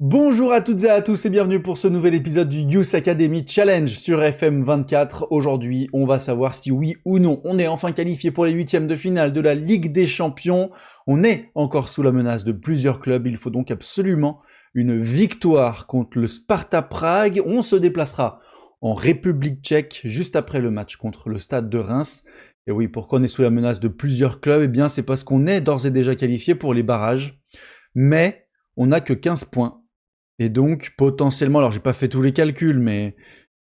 Bonjour à toutes et à tous et bienvenue pour ce nouvel épisode du Youth Academy Challenge sur FM24. Aujourd'hui, on va savoir si oui ou non on est enfin qualifié pour les huitièmes de finale de la Ligue des Champions. On est encore sous la menace de plusieurs clubs, il faut donc absolument une victoire contre le Sparta Prague. On se déplacera en République tchèque juste après le match contre le Stade de Reims. Et oui, pourquoi on est sous la menace de plusieurs clubs? Eh bien, c'est parce qu'on est d'ores et déjà qualifié pour les barrages, mais on n'a que 15 points. Et donc, potentiellement, alors j'ai pas fait tous les calculs, mais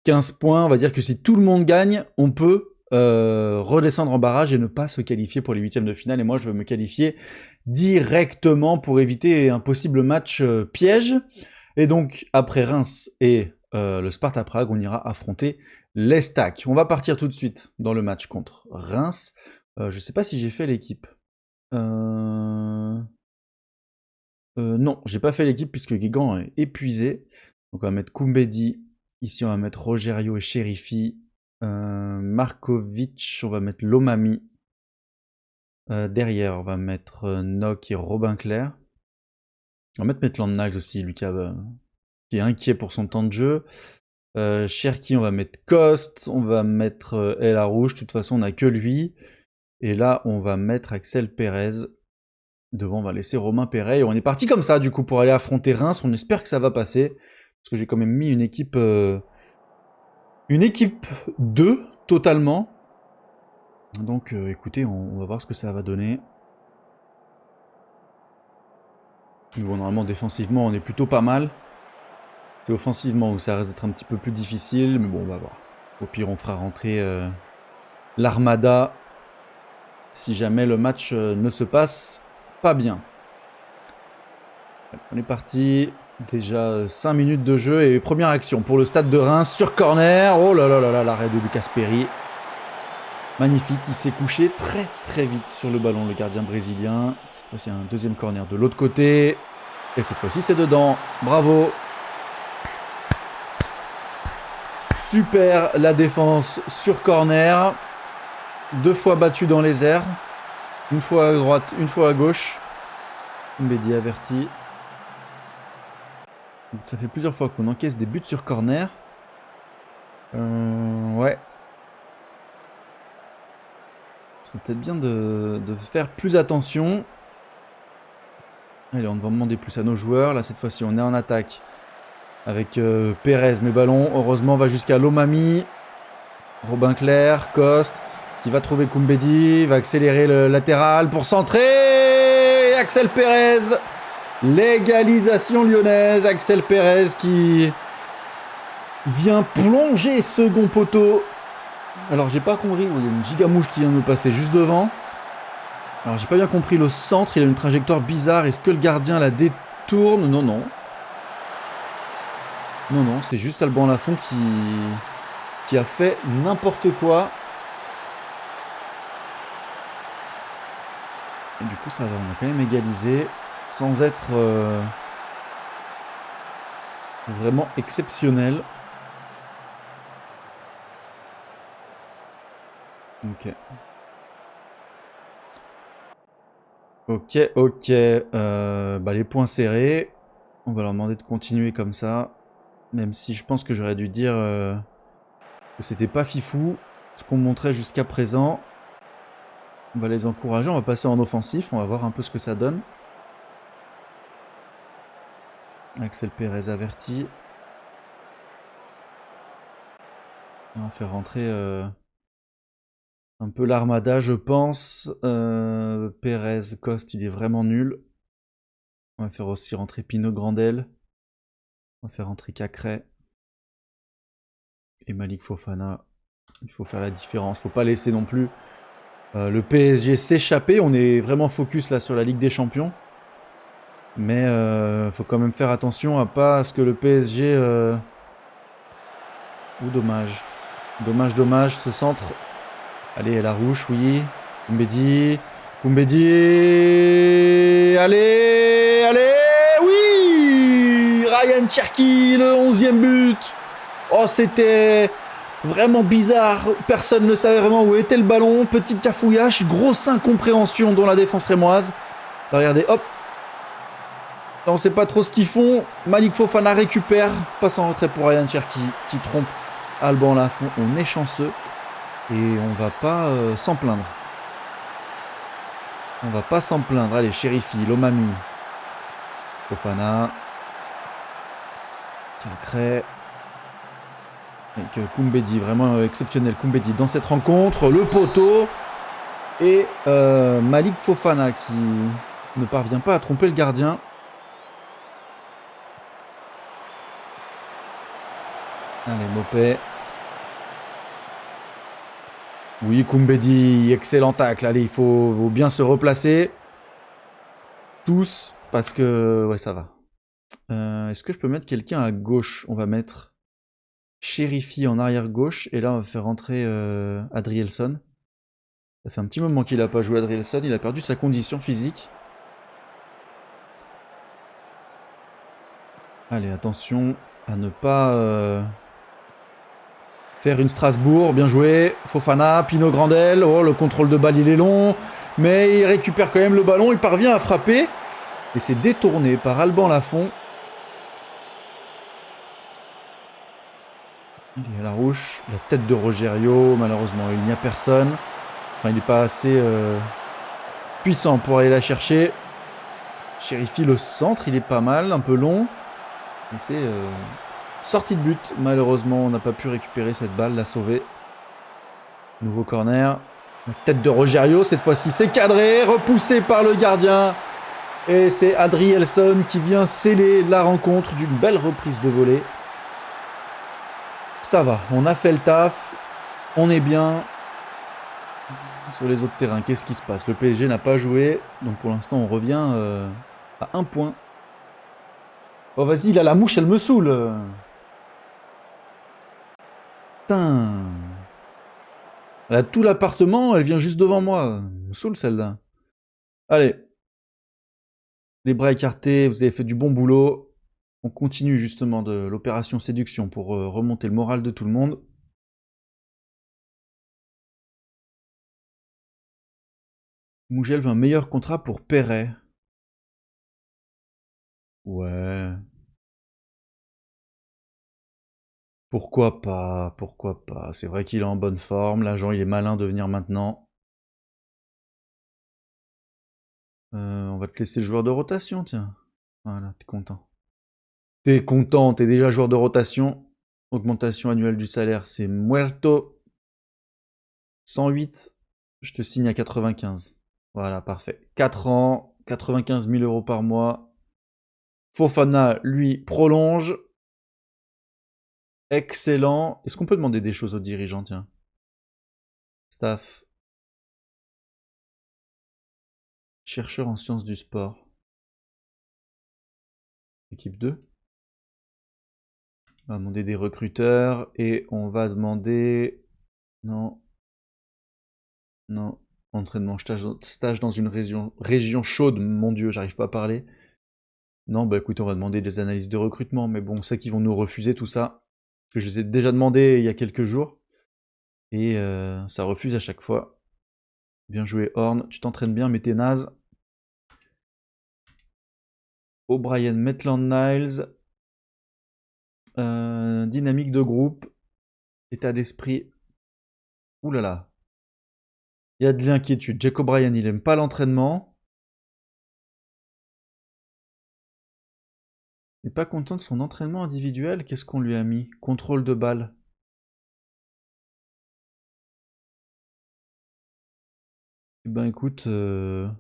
15 points, on va dire que si tout le monde gagne, on peut redescendre en barrage et ne pas se qualifier pour les huitièmes de finale. Et moi, je veux me qualifier directement pour éviter un possible match piège. Et donc, après Reims et le Sparta Prague, on ira affronter l'Estac. On va partir tout de suite dans le match contre Reims. Je sais pas si j'ai fait l'équipe. Non, j'ai pas fait l'équipe puisque Guégan est épuisé. Donc on va mettre Koumbedi. Ici on va mettre Rogerio et Cherifi. Markovic, on va mettre Lomami. Derrière on va mettre Nock et Robin Clair. On va mettre Maitland Niles aussi, lui qui est inquiet pour son temps de jeu. Cherki, on va mettre Kost. On va mettre El Arouche. De toute façon on n'a que lui. Et là on va mettre Axel Perez. Devant, on va laisser Romain Perret. On est parti comme ça, du coup, pour aller affronter Reims. On espère que ça va passer. Parce que j'ai quand même mis une équipe 2, totalement. Donc, écoutez, on va voir ce que ça va donner. Bon, normalement, défensivement, on est plutôt pas mal. C'est offensivement où ça risque d'être un petit peu plus difficile. Mais bon, on va voir. Au pire, on fera rentrer l'Armada. Si jamais le match ne se passe pas bien. On est parti, déjà 5 minutes de jeu et première action pour le Stade de Reims sur corner. Oh là là là là, l'arrêt de Lucas Perry. Magnifique, il s'est couché très très vite sur le ballon, le gardien brésilien. Cette fois-ci, un deuxième corner de l'autre côté. Et cette fois-ci, c'est dedans. Bravo. Super la défense sur corner. 2 fois battu dans les airs. Une fois à droite, une fois à gauche. Mbedi averti. Ça fait plusieurs fois qu'on encaisse des buts sur corner. Ouais. Ce serait peut-être bien de faire plus attention. Allez, on va demander plus à nos joueurs. Là, cette fois-ci, on est en attaque. Avec Perez, mais ballon. Heureusement, on va jusqu'à Lomami. Robin Clair, Kost. Qui va trouver Koumbedi, va accélérer le latéral pour centrer. Axel Perez, l'égalisation lyonnaise. Axel Perez qui vient plonger second poteau. Alors j'ai pas compris, il y a une gigamouche qui vient de me passer juste devant. Alors j'ai pas bien compris le centre, il a une trajectoire bizarre. Est-ce que le gardien la détourne? Non, non. Non, non, c'est juste Alban Lafont qui a fait n'importe quoi. Et du coup, ça va, on a quand même égalisé, sans être vraiment exceptionnel. Ok. Ok. Les points serrés. On va leur demander de continuer comme ça. Même si je pense que j'aurais dû dire que c'était pas fifou ce qu'on montrait jusqu'à présent. On va les encourager, on va passer en offensif, on va voir un peu ce que ça donne. Axel Perez averti. On va faire rentrer un peu l'Armada, je pense. Perez, Kost, il est vraiment nul. On va faire aussi rentrer Pino Grandel. On va faire rentrer Cacré. Et Malik Fofana. Il faut faire la différence, faut pas laisser non plus le PSG s'échapper. On est vraiment focus là sur la Ligue des Champions. Mais faut quand même faire attention à pas ce que le PSG... dommage. Dommage, ce centre. Allez, la rouge, oui. Koumbedi. Allez, oui. Ryan Cherki, le 11e but. Oh, c'était vraiment bizarre. Personne ne savait vraiment où était le ballon. Petit cafouillage, grosse incompréhension dans la défense rémoise. Regardez, hop. on sait pas trop ce qu'ils font. Malik Fofana récupère. Passe en retrait pour Ryan Cherki qui trompe Alban Lafont. On est chanceux. Et on va pas s'en plaindre. On va pas s'en plaindre. Allez, Chérifi, Lomami. Fofana. Cacré. Avec Koumbedi, vraiment exceptionnel. Koumbedi dans cette rencontre. Le poteau. Et Malik Fofana qui ne parvient pas à tromper le gardien. Allez, Mopé. Oui, Koumbedi, excellent tacle. Allez, il faut bien se replacer. Tous, parce que... Ouais, ça va. Est-ce que je peux mettre quelqu'un à gauche? On va mettre Chérifi en arrière gauche. Et là, on va faire rentrer Adrielson. Ça fait un petit moment qu'il n'a pas joué Adrielson. Il a perdu sa condition physique. Allez, attention à ne pas... faire une Strasbourg, bien joué. Fofana, Pino Grandel. Oh, le contrôle de balle, il est long. Mais il récupère quand même le ballon. Il parvient à frapper. Et c'est détourné par Alban Lafont. Il est à la rouge. La tête de Rogerio. Malheureusement, il n'y a personne. Enfin, il n'est pas assez puissant pour aller la chercher. Chérifi, le centre, il est pas mal. Un peu long. Mais c'est... sortie de but, malheureusement, on n'a pas pu récupérer cette balle, la sauver. Nouveau corner. La tête de Rogerio, cette fois-ci, c'est cadré, repoussé par le gardien. Et c'est Adrielson qui vient sceller la rencontre d'une belle reprise de volée. Ça va, on a fait le taf, on est bien. Sur les autres terrains, qu'est-ce qui se passe? Le PSG n'a pas joué, donc pour l'instant, on revient à 1 point. Oh, vas-y, là, la mouche, elle me saoule. Putain. Elle a tout l'appartement, elle vient juste devant moi. Elle me saoule celle-là. Allez. Les bras écartés, vous avez fait du bon boulot. On continue justement de l'opération séduction pour remonter le moral de tout le monde. Mougel veut un meilleur contrat pour Perret. Ouais. Pourquoi pas, pourquoi pas. C'est vrai qu'il est en bonne forme, l'agent il est malin de venir maintenant. On va te laisser joueur de rotation, tiens. Voilà, t'es content. T'es content, t'es déjà joueur de rotation. Augmentation annuelle du salaire, c'est muerto. 108, je te signe à 95. Voilà, parfait. 4 ans, 95 000 € par mois. Fofana, lui, prolonge. Excellent. Est-ce qu'on peut demander des choses aux dirigeants, tiens? Staff. Chercheur en sciences du sport. Équipe 2. On va demander des recruteurs et on va demander... Non. Non. Entraînement, stage dans une région chaude. Mon Dieu, j'arrive pas à parler. Non, bah écoute, on va demander des analyses de recrutement. Mais bon, on sait qu'ils vont nous refuser tout ça. Parce que je les ai déjà demandé il y a quelques jours. Et ça refuse à chaque fois. Bien joué, Horn. Tu t'entraînes bien, mais t'es naze. O'Brien, Maitland-Niles. Dynamique de groupe. État d'esprit. Ouh là là. Il y a de l'inquiétude. Jack O'Brien, il aime pas l'entraînement. Il n'est pas content de son entraînement individuel. Qu'est-ce qu'on lui a mis? Contrôle de balle. Eh ben écoute, on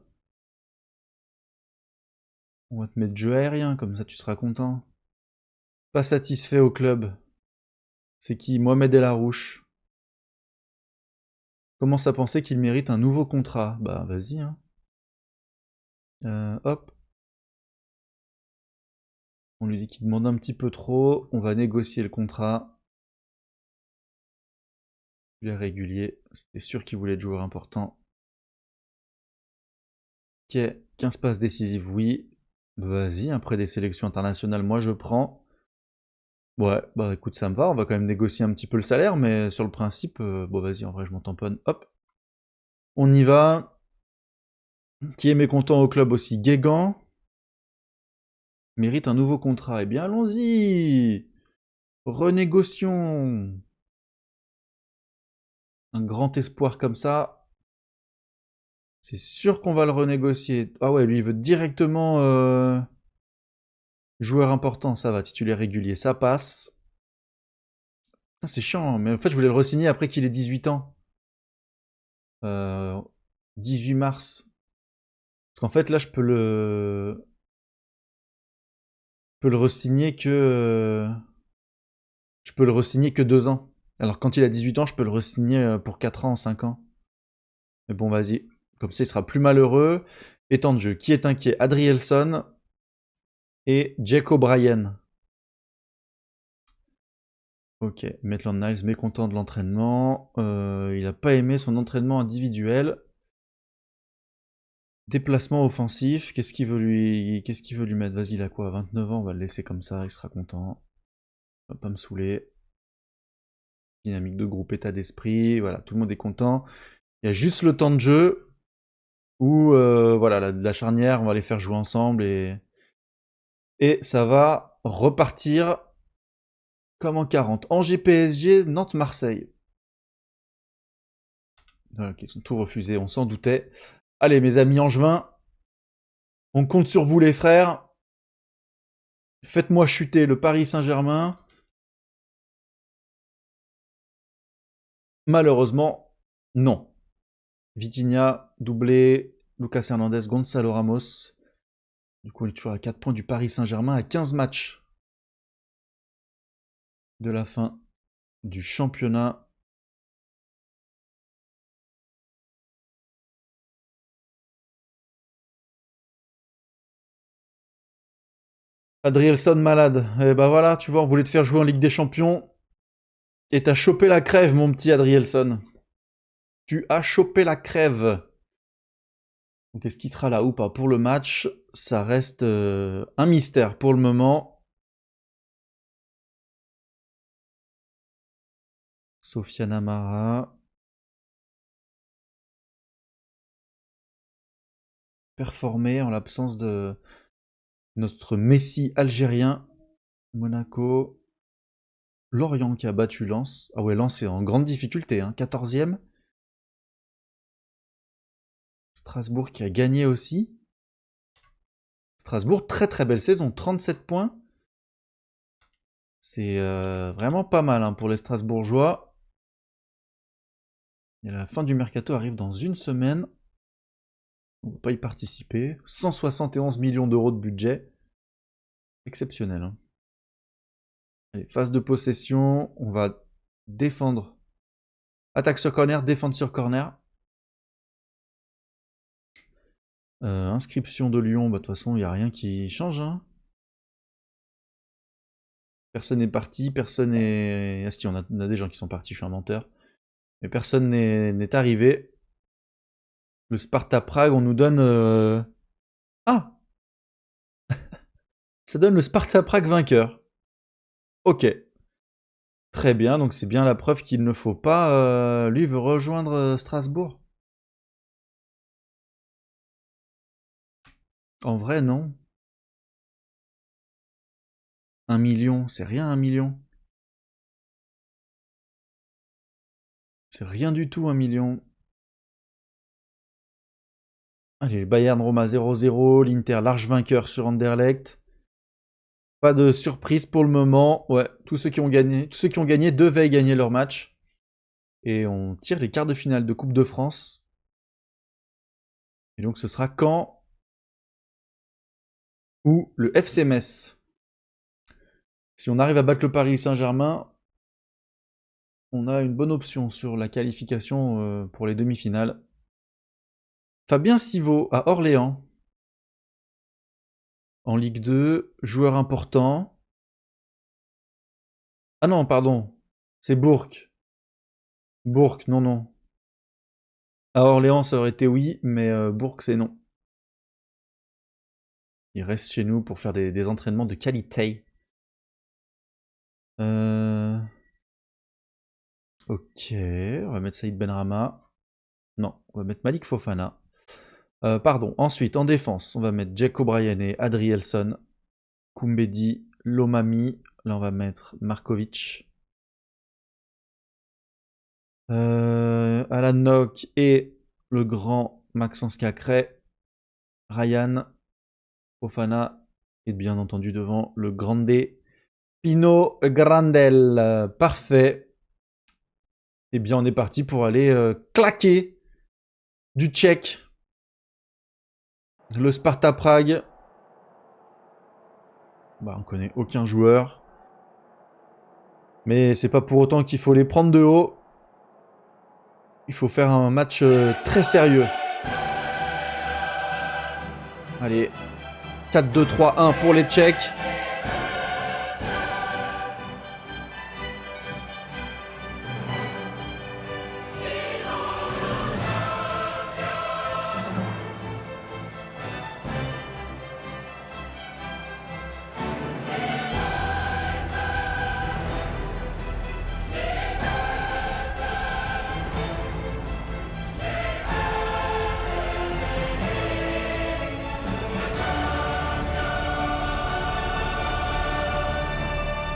va te mettre jeu aérien, comme ça tu seras content. Pas satisfait au club. C'est qui? Mohamed El Arouche. Commence à penser qu'il mérite un nouveau contrat. Bah vas-y, hein. Hop. On lui dit qu'il demande un petit peu trop. On va négocier le contrat. Il est régulier. C'était sûr qu'il voulait être joueur important. Ok, 15 passes décisives, oui. Vas-y, après des sélections internationales, moi je prends. Ouais, bah écoute, ça me va. On va quand même négocier un petit peu le salaire, mais sur le principe, bon vas-y, en vrai, je m'en tamponne. Hop. On y va. Qui est mécontent au club aussi? Guégan. mérite un nouveau contrat. Eh bien, allons-y. Renégocions. Un grand espoir comme ça. C'est sûr qu'on va le renégocier. Ah ouais, lui, il veut directement joueur important. Ça va, titulaire régulier. Ça passe. Ah, c'est chiant, mais en fait, je voulais le re-signer après qu'il ait 18 ans. 18 mars. Parce qu'en fait, là, je peux le re-signer que... je peux le re-signer que 2 ans. Alors, quand il a 18 ans, je peux le re-signer pour 4 ans, 5 ans. Mais bon, vas-y. Comme ça, il sera plus malheureux. Et temps de jeu. Qui est inquiet? Adrielson et Jack O'Brien. Ok, Maitland Niles mécontent de l'entraînement. Il n'a pas aimé son entraînement individuel. Déplacement offensif. Qu'est-ce qu'il veut lui mettre? Vas-y, il a quoi? 29 ans, on va le laisser comme ça, il sera content. Il va pas me saouler. Dynamique de groupe, état d'esprit, voilà, tout le monde est content. Il y a juste le temps de jeu où voilà, la charnière, on va les faire jouer ensemble et ça va repartir comme en 40. Angers PSG, Nantes Marseille. Voilà, ils sont tout refusés, on s'en doutait. Allez mes amis angevins, on compte sur vous les frères. Faites-moi chuter le Paris Saint-Germain. Malheureusement, non. Vitinha, doublé, Lucas Hernandez, Gonzalo Ramos. Du coup, on est toujours à 4 points du Paris Saint-Germain à 15 matchs de la fin du championnat. Adrielson malade. Et bah voilà, tu vois, on voulait te faire jouer en Ligue des Champions. Et t'as chopé la crève, mon petit Adrielson. Tu as chopé la crève. Donc est-ce qu'il sera là ou pas pour le match? Ça reste un mystère pour le moment. Sofiane Mara. Performé en l'absence de notre Messi algérien. Monaco. Lorient qui a battu Lens. Ah ouais, Lens est en grande difficulté, hein. 14e. Strasbourg qui a gagné aussi. Strasbourg, très très belle saison, 37 points. C'est vraiment pas mal hein, pour les Strasbourgeois. Et la fin du mercato arrive dans une semaine. On ne va pas y participer. 171 millions d'euros de budget. Exceptionnel. Hein. Allez, phase de possession. On va défendre. Attaque sur corner, défendre sur corner. Inscription de Lyon, bah, de toute façon, il n'y a rien qui change. Hein. Personne n'est parti, personne n'est... Ah si, on a des gens qui sont partis, je suis un menteur. Mais personne n'est arrivé. Le Sparta Prague, on nous donne... Ah! Ça donne le Sparta Prague vainqueur. Ok. Très bien, donc c'est bien la preuve qu'il ne faut pas... lui veut rejoindre Strasbourg. En vrai, non. 1 million, c'est rien 1 million. C'est rien du tout 1 million. Allez, le Bayern Roma 0-0, l'Inter large vainqueur sur Anderlecht. Pas de surprise pour le moment. Ouais, tous ceux qui ont gagné devaient gagner leur match. Et on tire les quarts de finale de Coupe de France. Et donc ce sera Caen ou le FC Metz. Si on arrive à battre le Paris Saint-Germain, on a une bonne option sur la qualification pour les demi-finales. Fabien Sivo à Orléans. En Ligue 2, joueur important. Ah non, pardon. C'est Bourg. Bourg, non, non. À Orléans, ça aurait été oui, mais Bourg, c'est non. Il reste chez nous pour faire des entraînements de qualité. Ok, on va mettre Saïd Benrahma. Non, on va mettre Malik Fofana. Pardon, ensuite, en défense, on va mettre Jack O'Brien et Adrielson. Kumbedi, Lomami. Là, on va mettre Markovic. Alan Nock et le grand Maxence Cacré. Ryan, Fofana et bien entendu devant le Grande Pino Grandel. Parfait. Eh bien, on est parti pour aller claquer du Tchèque. Le Sparta Prague. Bah, on connaît aucun joueur. Mais c'est pas pour autant qu'il faut les prendre de haut. Il faut faire un match très sérieux. Allez. 4-2-3-1 pour les Tchèques.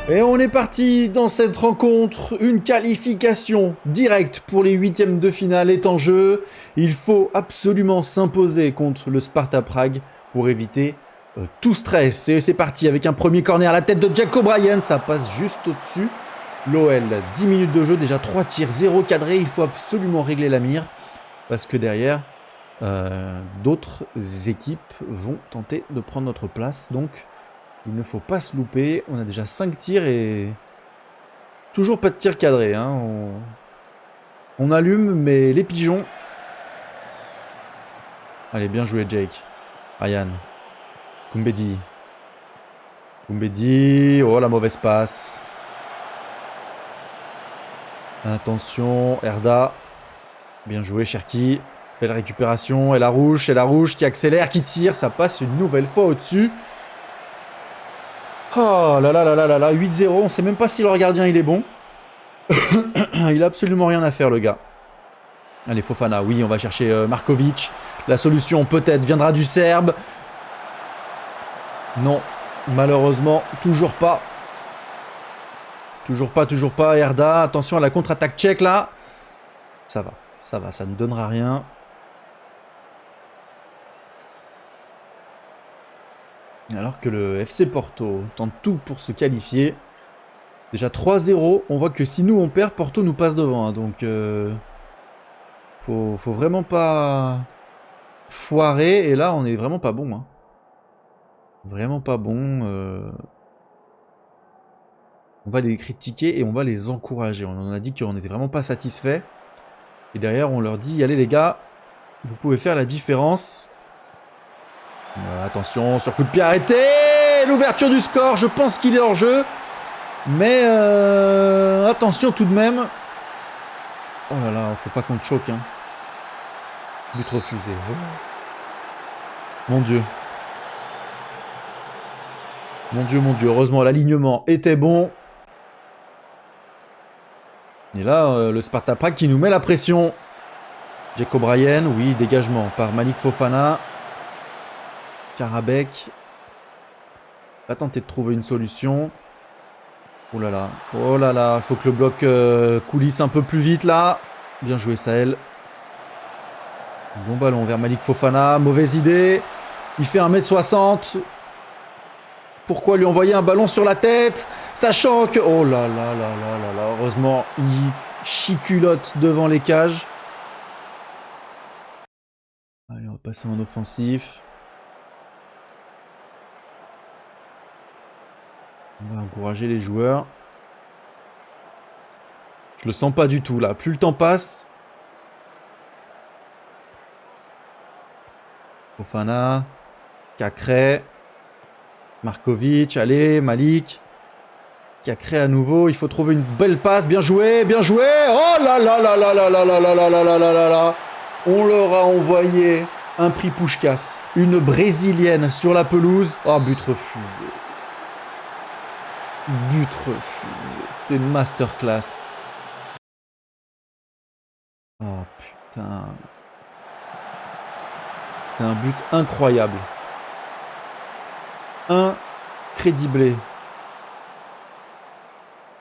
Et on est parti dans cette rencontre, une qualification directe pour les huitièmes de finale est en jeu. Il faut absolument s'imposer contre le Sparta Prague pour éviter tout stress. Et c'est parti avec un premier corner à la tête de Jack O'Brien, ça passe juste au-dessus. L'OL, 10 minutes de jeu, déjà 3 tirs, 0 cadré, il faut absolument régler la mire. Parce que derrière, d'autres équipes vont tenter de prendre notre place, donc... il ne faut pas se louper. On a déjà 5 tirs et... toujours pas de tir cadré. Hein. On allume, mais les pigeons... Allez, bien joué, Jake. Ryan. Kumbedi. Kumbedi. Oh, la mauvaise passe. Attention, Erda. Bien joué, Cherki. Belle récupération. Et la rouge qui accélère, qui tire. Ça passe une nouvelle fois au-dessus. Oh là là là là là là, 8-0, on sait même pas si leur gardien il est bon. Il a absolument rien à faire le gars. Allez, Fofana, oui, on va chercher Markovic. La solution peut-être viendra du Serbe. Non, malheureusement, toujours pas. Toujours pas, Erda. Attention à la contre-attaque tchèque là. Ça va, ça ne donnera rien. Alors que le FC Porto tente tout pour se qualifier. Déjà 3-0. On voit que si nous on perd, Porto nous passe devant. Hein, donc faut vraiment pas foirer. Et là on est vraiment pas bon. Hein. Vraiment pas bon. On va les critiquer et on va les encourager. On en a dit qu'on n'était vraiment pas satisfait. Et derrière on leur dit, allez les gars, vous pouvez faire la différence. Attention, sur coup de pied arrêté. L'ouverture du score, je pense qu'il est hors jeu. Mais attention tout de même. Oh là là, faut pas qu'on te choque. Hein. But refusé. Mon Dieu. Mon Dieu. Heureusement, l'alignement était bon. Et là, le Sparta Prague qui nous met la pression. Jack O'Brien, oui, dégagement par Malik Fofana. Karabek va tenter de trouver une solution. Oh là là, il faut que le bloc coulisse un peu plus vite là. Bien joué Sahel. Bon ballon vers Malik Fofana, mauvaise idée. Il fait 1m60. Pourquoi lui envoyer un ballon sur la tête? Sachant que... oh là là là là là là, heureusement il chiculotte devant les cages. Allez, on va passer en offensif. On va encourager les joueurs. Je le sens pas du tout là. Plus le temps passe. Fofana. Cacré. Markovic. Allez, Malik. Cacré à nouveau. Il faut trouver une belle passe. Bien joué, bien joué. Oh là là là là là là là là là là là là là là. On leur a envoyé un prix Puskás. Une brésilienne sur la pelouse. Oh, but refusé. But refusé. C'était une masterclass. Oh putain. C'était un but incroyable. Crédiblé.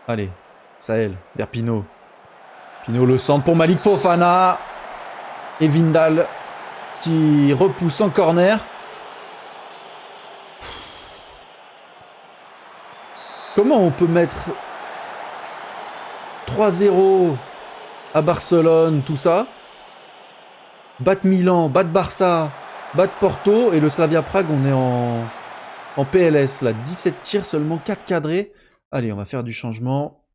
Allez, Sahel, vers Pinot. Pinot le centre pour Malik Fofana. Et Vindal qui repousse en corner. Comment on peut mettre 3-0 à Barcelone, tout ça, battre Milan, battre Barça, battre Porto, et le Slavia Prague, on est en PLS, là, 17 tirs, seulement 4 cadrés. Allez, on va faire du changement.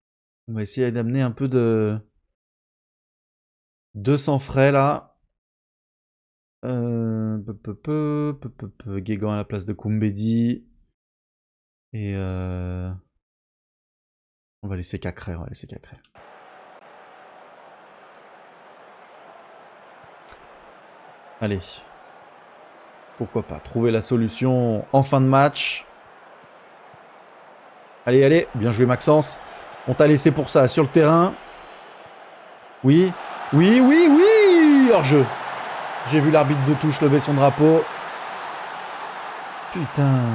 On va essayer d'amener un peu de sang frais, là. Guégan à la place de Koumbedi. Et on va laisser Cacré, Allez. Pourquoi pas. Trouver la solution en fin de match. Allez, allez. Bien joué, Maxence. On t'a laissé pour ça, sur le terrain. Oui. Oui, oui, oui. Hors-jeu. J'ai vu l'arbitre de touche lever son drapeau. Putain.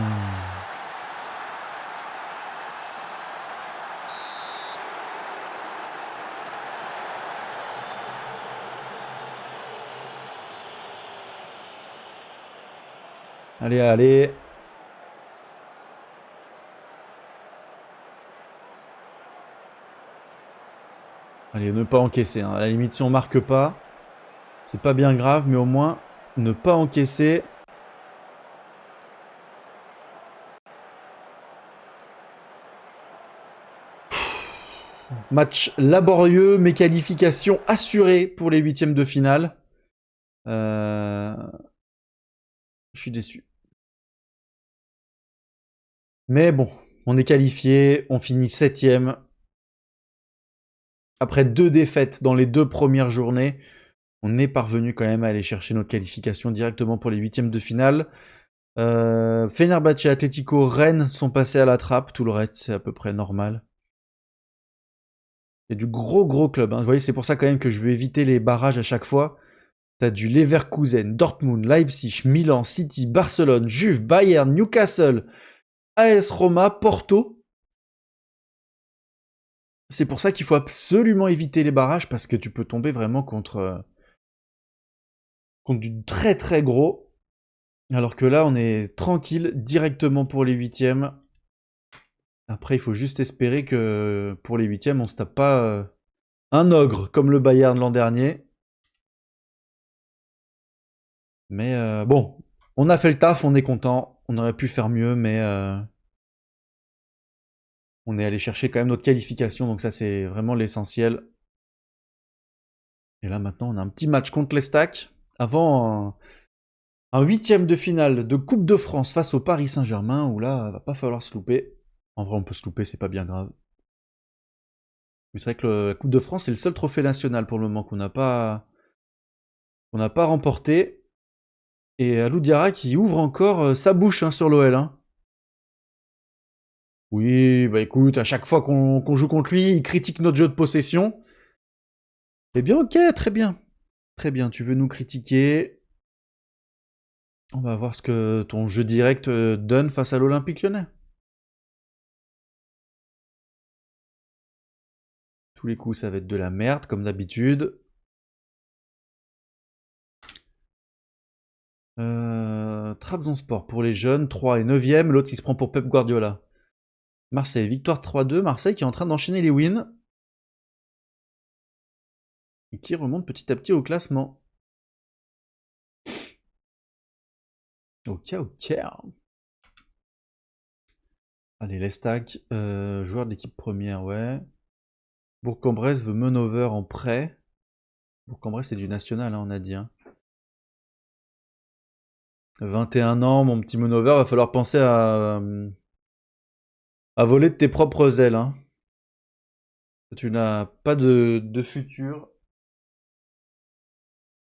Allez, allez. Allez, ne pas encaisser. Hein. À la limite, si on marque pas, c'est pas bien grave, mais au moins, ne pas encaisser. Match laborieux, mais qualification assurée pour les huitièmes de finale. Je suis déçu. Mais bon, on est qualifié, on finit 7ème. Après 2 défaites dans les 2 premières journées, on est parvenu quand même à aller chercher notre qualification directement pour les huitièmes de finale. Fenerbahçe, Atlético, Rennes sont passés à la trappe. Tout le reste, c'est à peu près normal. Il y a du gros club. Hein. Vous voyez, c'est pour ça quand même que je veux éviter les barrages à chaque fois. T'as du Leverkusen, Dortmund, Leipzig, Milan, City, Barcelone, Juve, Bayern, Newcastle, AS Roma, Porto. C'est pour ça qu'il faut absolument éviter les barrages parce que tu peux tomber vraiment contre du très gros. Alors que là, on est tranquille directement pour les huitièmes. Après, il faut juste espérer que pour les huitièmes, on se tape pas un ogre comme le Bayern l'an dernier. Mais bon, on a fait le taf, on est content. On aurait pu faire mieux, mais on est allé chercher quand même notre qualification, donc ça c'est vraiment l'essentiel. Et là maintenant, on a un petit match contre les Stacks avant un huitième de finale de Coupe de France face au Paris Saint-Germain, où là, va pas falloir se louper. En vrai, on peut se louper, c'est pas bien grave. Mais c'est vrai que la Coupe de France, c'est le seul trophée national pour le moment qu'on n'a pas remporté. Et Alou Diarra qui ouvre encore sa bouche hein, sur l'OL. Hein. Oui, bah écoute, à chaque fois qu'on joue contre lui, il critique notre jeu de possession. Eh bien, ok, très bien. Très bien, tu veux nous critiquer. On va voir ce que ton jeu direct donne face à l'Olympique Lyonnais. Tous les coups, ça va être de la merde, comme d'habitude. Trabzonspor pour les jeunes, 3 et 9ème. L'autre, il se prend pour Pep Guardiola. Marseille, victoire 3-2. Marseille qui est en train d'enchaîner les wins. Et qui remonte petit à petit au classement. Ok. Allez, l'Estac, joueur de l'équipe première, ouais. Bourg-en-Bresse veut Menover en prêt. Bourg-en-Bresse, c'est du national, hein, on a dit. Hein. 21 ans, mon petit Menover, va falloir penser à voler de tes propres ailes. Hein. Tu n'as pas de futur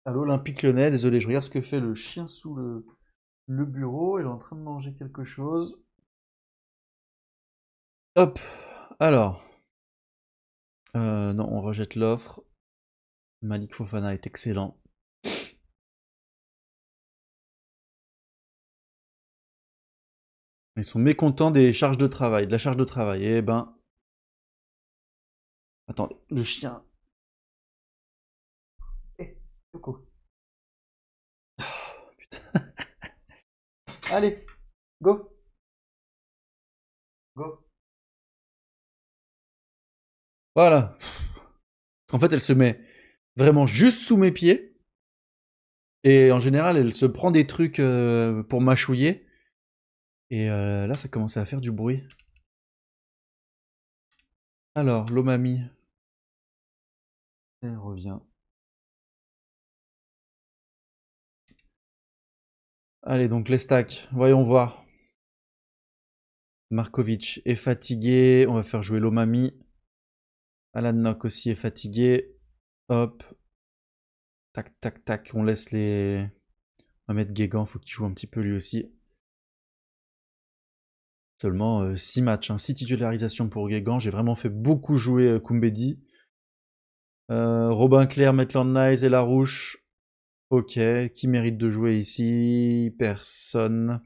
à l'Olympique Lyonnais. Désolé, je regarde ce que fait le chien sous le bureau. Il est en train de manger quelque chose. Hop, alors. Non, on rejette l'offre. Malik Fofana est excellent. Ils sont mécontents des charges de travail, de la charge de travail. Eh ben... Attendez, le chien... Eh, Coco. Oh, putain. Allez, go. Go. Voilà. En fait, elle se met vraiment juste sous mes pieds. Et en général, elle se prend des trucs pour mâchouiller. Et là, ça commençait à faire du bruit. Alors, l'Omami. Elle revient. Allez, donc les stacks. Voyons voir. Markovic est fatigué. On va faire jouer l'Omami. Alan Nock aussi est fatigué. Hop. Tac, tac, tac. On laisse les... On va mettre Guégan. Faut qu'il joue un petit peu lui aussi. Seulement 6 matchs, 6 titularisations pour Guégan. J'ai vraiment fait beaucoup jouer Koumbedi. Robin Clair, Maitland Niles et Larouche. Ok, qui mérite de jouer ici? Personne.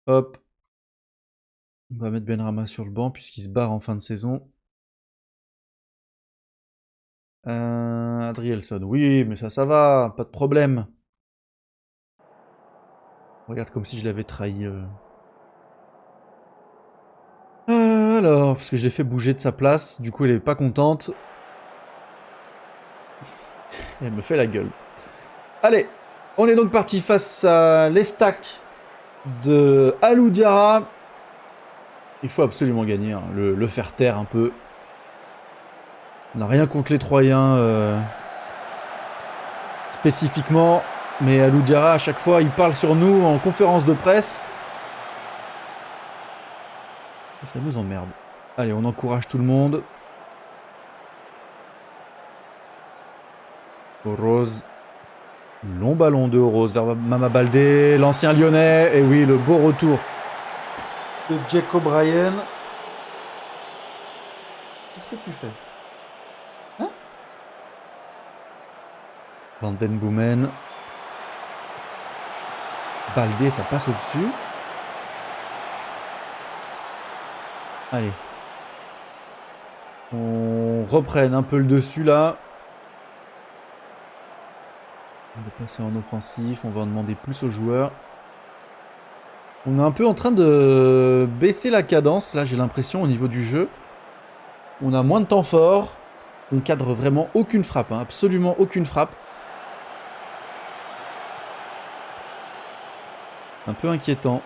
Hop. On va mettre Benrahma sur le banc puisqu'il se barre en fin de saison. Adrielson, oui, mais ça va, pas de problème. Regarde comme si je l'avais trahi. Alors, parce que je l'ai fait bouger de sa place, du coup elle est pas contente. Et elle me fait la gueule. Allez, on est donc parti face à l'Estac de Alou Diarra. Il faut absolument gagner, hein, le faire taire un peu. On n'a rien contre les Troyens spécifiquement, mais Alou Diarra, à chaque fois, il parle sur nous en conférence de presse. Et ça nous emmerde. Allez, on encourage tout le monde. Rose. Long ballon de Rose vers Mama Baldé, l'ancien lyonnais. Et oui, le beau retour de Jack O'Brien. Qu'est-ce que tu fais? Hein? Van Den Boomen. Baldé, ça passe au-dessus. Allez. On reprenne un peu le dessus là. On va passer en offensif, on va en demander plus aux joueurs. On est un peu en train de baisser la cadence, là j'ai l'impression au niveau du jeu. On a moins de temps fort. On cadre vraiment aucune frappe, hein, absolument aucune frappe. Un peu inquiétant.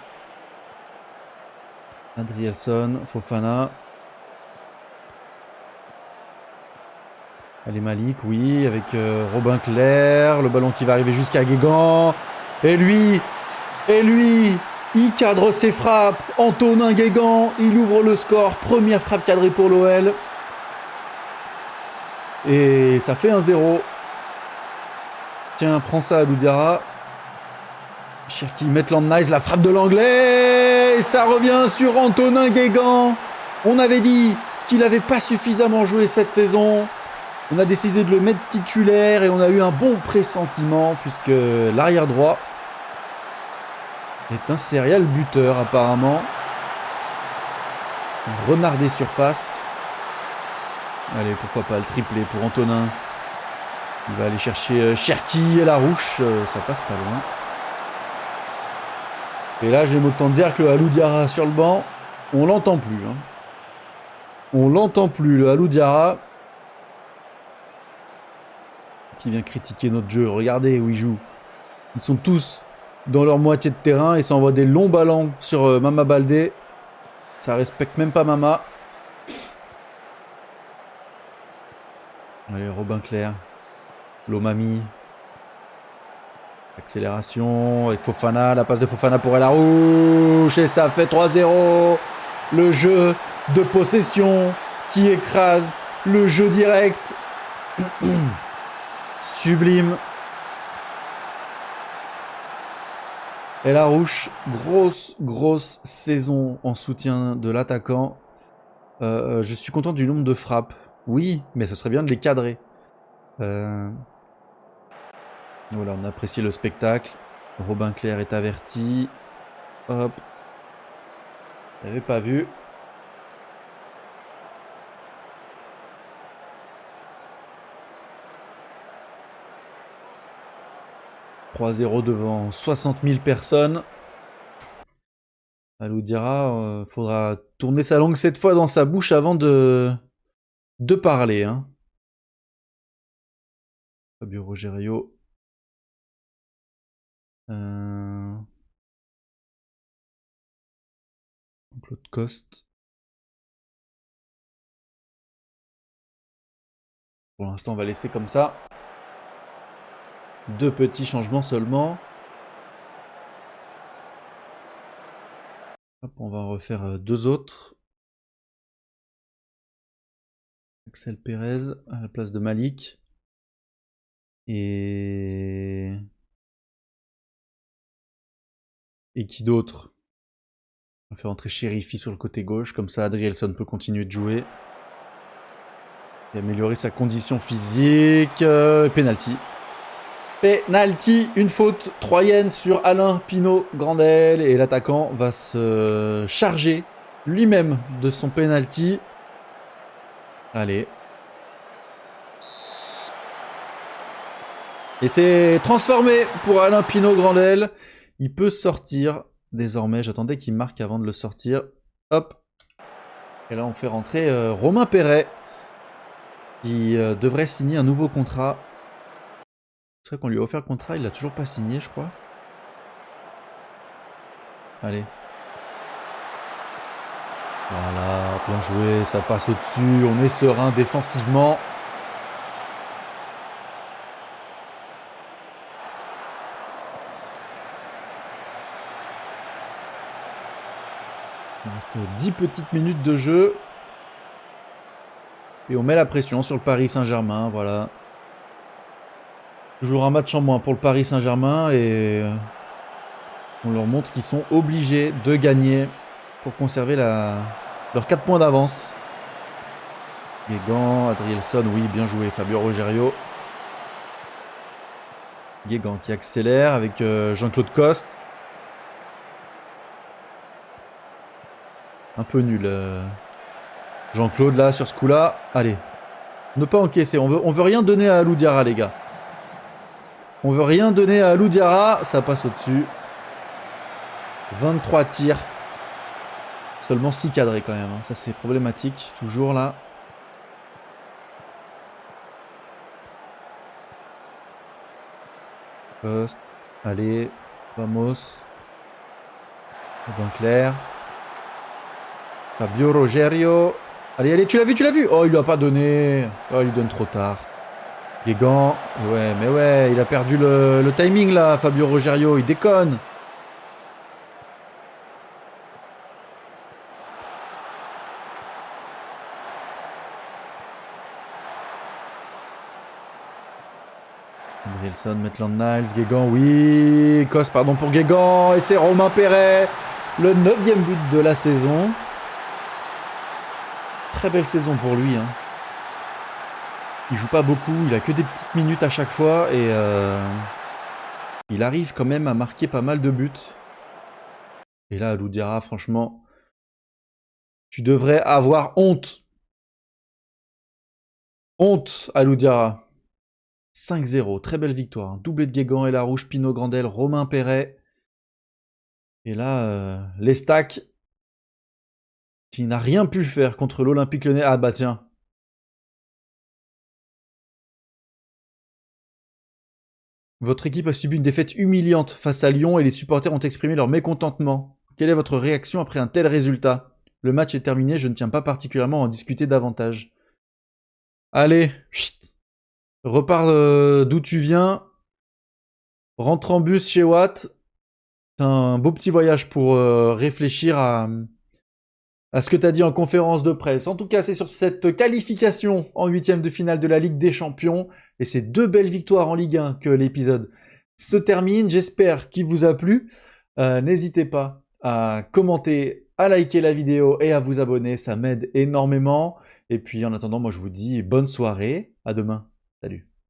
Adrielson, Fofana. Allez Malik, oui, avec Robin Clair. Le ballon qui va arriver jusqu'à Guégan. Et lui, il cadre ses frappes. Antonin Guégan, il ouvre le score. Première frappe cadrée pour l'OL. Et ça fait 1-0. Tiens, prends ça à Diarra. Cherki, Maitland Niles, la frappe de l'anglais. Et ça revient sur Antonin Guégan. On avait dit qu'il n'avait pas suffisamment joué cette saison. On a décidé de le mettre titulaire et on a eu un bon pressentiment puisque l'arrière droit est un serial buteur apparemment. Un renard des surfaces. Allez, pourquoi pas le triplé pour Antonin. Il va aller chercher Cherki et Larouche. Ça passe pas loin. Et là, j'aime autant dire que le Alou Diarra sur le banc, on l'entend plus. Hein. On l'entend plus, le Alou Diarra. Qui vient critiquer notre jeu. Regardez où ils jouent. Ils sont tous dans leur moitié de terrain et s'envoient des longs ballons sur Mama Baldé. Ça respecte même pas Mama. Allez, Robin Clair. L'Omami. Accélération avec Fofana. La passe de Fofana pour El Arouche. Et ça fait 3-0. Le jeu de possession qui écrase le jeu direct. Sublime. El Arouche, grosse saison en soutien de l'attaquant. Je suis content du nombre de frappes. Oui, mais ce serait bien de les cadrer. Voilà, on apprécie le spectacle. Robin Clair est averti. Hop. J'avais pas vu. « 3-0 devant 60 000 personnes. Alou Diarra, faudra tourner sa langue cette fois dans sa bouche avant de parler. Hein. Fabio Rogerio. Claude Coste. Pour l'instant, on va laisser comme ça. 2 petits changements seulement. Hop, on va en refaire 2 autres. Axel Pérez à la place de Malik. Et qui d'autre? On va faire entrer Chérifi sur le côté gauche, comme ça Adrielson peut continuer de jouer. Et améliorer sa condition physique. Penalty. Penalty, une faute troyenne sur Alain Pinot-Grandel. Et l'attaquant va se charger lui-même de son penalty. Allez. Et c'est transformé pour Alain Pinot-Grandel. Il peut sortir désormais. J'attendais qu'il marque avant de le sortir. Hop. Et là, on fait rentrer Romain Perret, qui devrait signer un nouveau contrat. C'est vrai qu'on lui a offert le contrat, il l'a toujours pas signé, je crois. Allez. Voilà, bien joué, ça passe au-dessus, on est serein défensivement. Il reste 10 petites minutes de jeu. Et on met la pression sur le Paris Saint-Germain, voilà. Toujours un match en moins pour le Paris Saint-Germain et on leur montre qu'ils sont obligés de gagner pour conserver leurs 4 points d'avance. Guégan, Adrielson, oui, bien joué. Fabio Rogerio. Guégan qui accélère avec Jean-Claude Coste. Un peu nul. Jean-Claude là sur ce coup-là. Allez. Ne pas encaisser. On veut rien donner à Alou Diarra, les gars. On veut rien donner à Alou Diarra. Ça passe au-dessus. 23 tirs. Seulement 6 cadrés quand même. Ça c'est problématique. Toujours là. Poste. Allez. Vamos. Bien clair. Fabio Rogerio. Allez, allez, tu l'as vu. Oh, il lui a pas donné. Oh, il lui donne trop tard. Guégan. Ouais, mais ouais, il a perdu le timing là, Fabio Rogerio. Il déconne. Adrielson, Maitland-Niles, Guégan, oui. Coste, pardon pour Guégan. Et c'est Romain Perret. Le 9e but de la saison. Très belle saison pour lui. Hein. Il joue pas beaucoup, il a que des petites minutes à chaque fois et il arrive quand même à marquer pas mal de buts. Et là, Alou Diarra, franchement, tu devrais avoir honte. Honte, Alou Diarra. 5-0, très belle victoire. Doublé de Guégan et la rouge, Pinot-Grandel, Romain Perret. Et là, l'Estac, qui n'a rien pu faire contre l'Olympique Lyonnais. Ah bah tiens. Votre équipe a subi une défaite humiliante face à Lyon et les supporters ont exprimé leur mécontentement. Quelle est votre réaction après un tel résultat? Le match est terminé, je ne tiens pas particulièrement à en discuter davantage. Allez, chut. Repars d'où tu viens. Rentre en bus chez Watt. C'est un beau petit voyage pour réfléchir à ce que tu as dit en conférence de presse. En tout cas, c'est sur cette qualification en 8e de finale de la Ligue des Champions et ces 2 belles victoires en Ligue 1 que l'épisode se termine. J'espère qu'il vous a plu. N'hésitez pas à commenter, à liker la vidéo et à vous abonner. Ça m'aide énormément. Et puis en attendant, moi je vous dis bonne soirée. À demain. Salut.